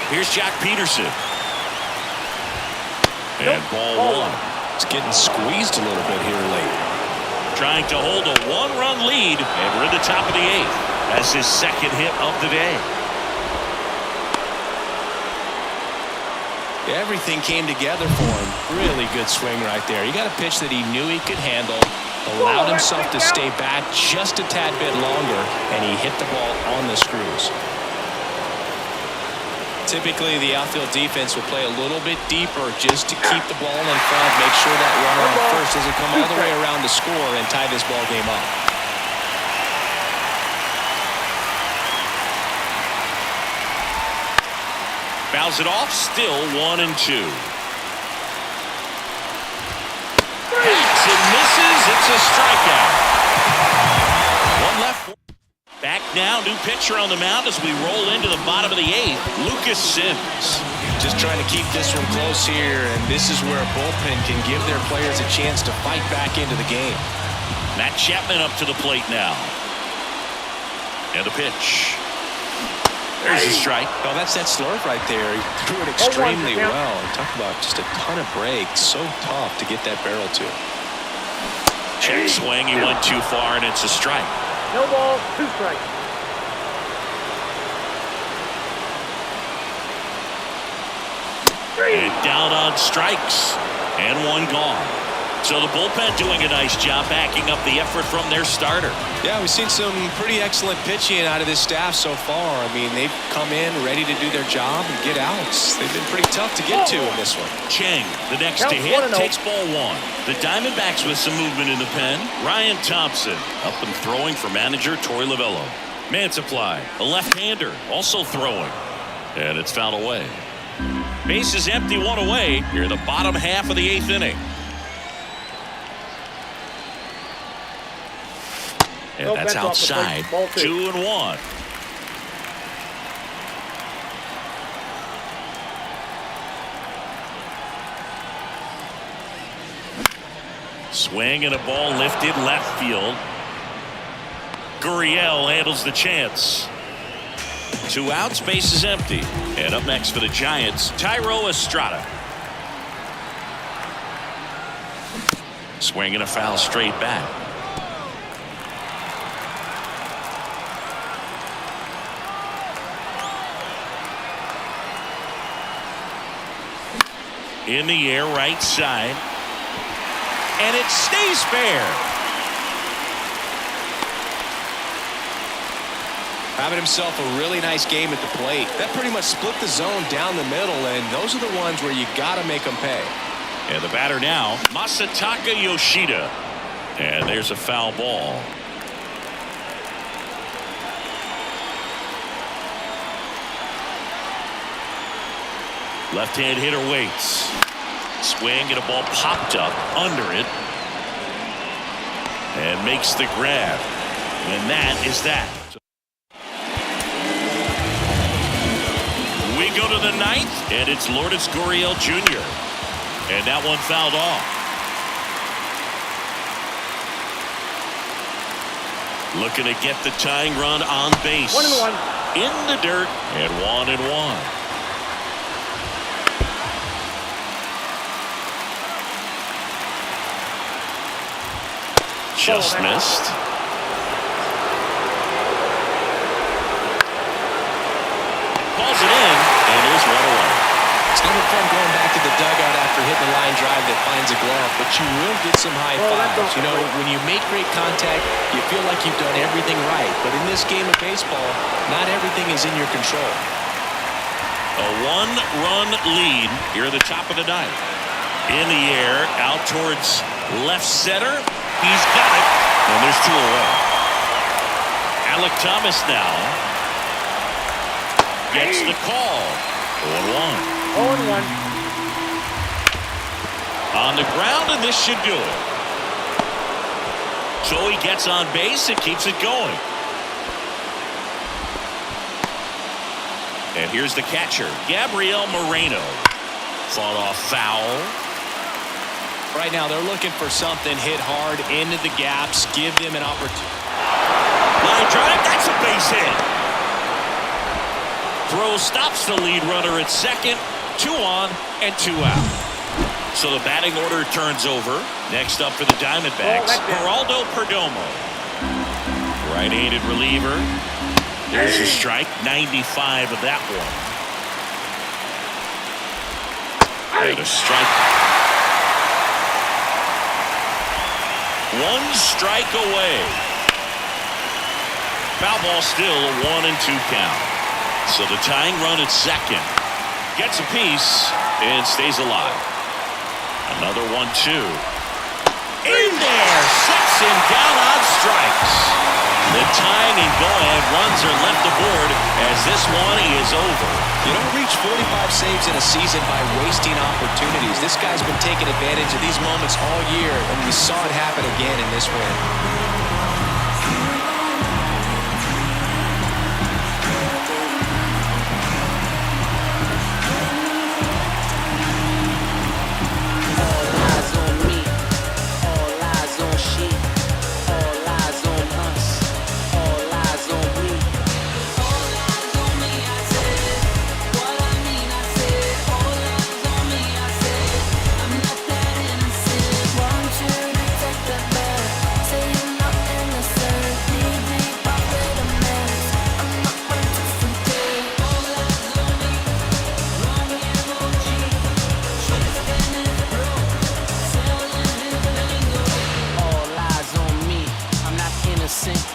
Here's Jack Peterson. And ball 1.
It's getting squeezed a little bit here late.
Trying to hold a 1-run lead, and we're at the top of the 8th. That's his second hit of the day.
Everything came together for him. Really good swing right there. He got a pitch that he knew he could handle, allowed himself to stay back just a tad bit longer, and he hit the ball on the screws. Typically, the outfield defense will play a little bit deeper just to keep the ball in front, make sure that runner on first doesn't come all the way around to score and tie this ball game up.
Fouls it off, still 1-2. Hits and misses, it's a strikeout. One left. Back now, new pitcher on the mound as we roll into the bottom of the 8th, Lucas Sims.
Just trying to keep this one close here, and this is where a bullpen can give their players a chance to fight back into the game.
Matt Chapman up to the plate now. And a pitch. There's a strike.
Oh, that's that slurve right there. He threw it extremely well. Talk about just a ton of breaks. So tough to get that barrel to.
Check swing. He went too far, and it's a strike.
No balls, 2 strikes.
And down on strikes. And 1 gone. So the bullpen doing a nice job backing up the effort from their starter.
Yeah, we've seen some pretty excellent pitching out of this staff so far. I mean, they've come in ready to do their job and get outs. They've been pretty tough to get to in this one.
Chang, the next to hit, takes ball 1. The Diamondbacks with some movement in the pen. Ryan Thompson up and throwing for manager Torey Lovullo. Mantiply, a left-hander, also throwing. And it's fouled away. Base is empty, 1 away. Here in the bottom half of the 8th inning. And that's outside. 2-1. Swing and a ball lifted left field. Gurriel handles the chance. 2 outs, base is empty. And up next for the Giants, Thairo Estrada. Swing and a foul straight back. In the air, right side. And it stays fair.
Having himself a really nice game at the plate. That pretty much split the zone down the middle, and those are the ones where you got to make them pay.
And the batter now, Masataka Yoshida. And there's a foul ball. Left-hand hitter waits. Swing and a ball popped up under it. And makes the grab. And that is that. We go to the 9th, and it's Lourdes Gurriel Jr. And that one fouled off. Looking to get the tying run on base.
1-1.
In the dirt, and 1-1. Just missed. Calls it in, and there's 1 away.
It's never fun going back to the dugout after hitting a line drive that finds a glove, but you will get some high fives. You know, when you make great contact, you feel like you've done everything right. But in this game of baseball, not everything is in your control.
A 1-run lead here at the top of the 9th. In the air, out towards left center. He's got it. And there's 2 away. Alec Thomas now. gets the call. 0-1.
0-1.
On the ground, and this should do it. So he gets on base and keeps it going. And here's the catcher, Gabriel Moreno. Fought off foul.
Right now, they're looking for something hit hard into the gaps, give them an opportunity.
Line drive, that's a base hit. Throw stops the lead runner at second. 2 on and 2 out. So the batting order turns over. Next up for the Diamondbacks, Geraldo Perdomo. Right-handed reliever. There's a strike, 95 of that one. And a strike. 1 strike away. Foul ball still a 1-2 count. So the tying run at second gets a piece and stays alive. Another 1-2. In there, sets him down on strikes. The tying and go-ahead runs are left aboard as this one is over.
You don't reach 45 saves in a season by wasting opportunities. This guy's been taking advantage of these moments all year, and we saw it happen again in this win.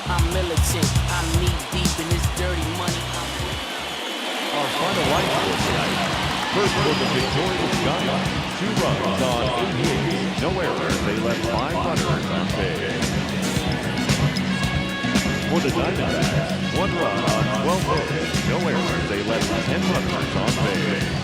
I'm militant. I'm knee deep in this dirty money.
Our final line score tonight. First for the victorious Giants, 2 runs on 8 hits, no errors. They left 5 runners on base. For the Diamondbacks, 1 run on 12 hits, no errors. They left 10 runners on base.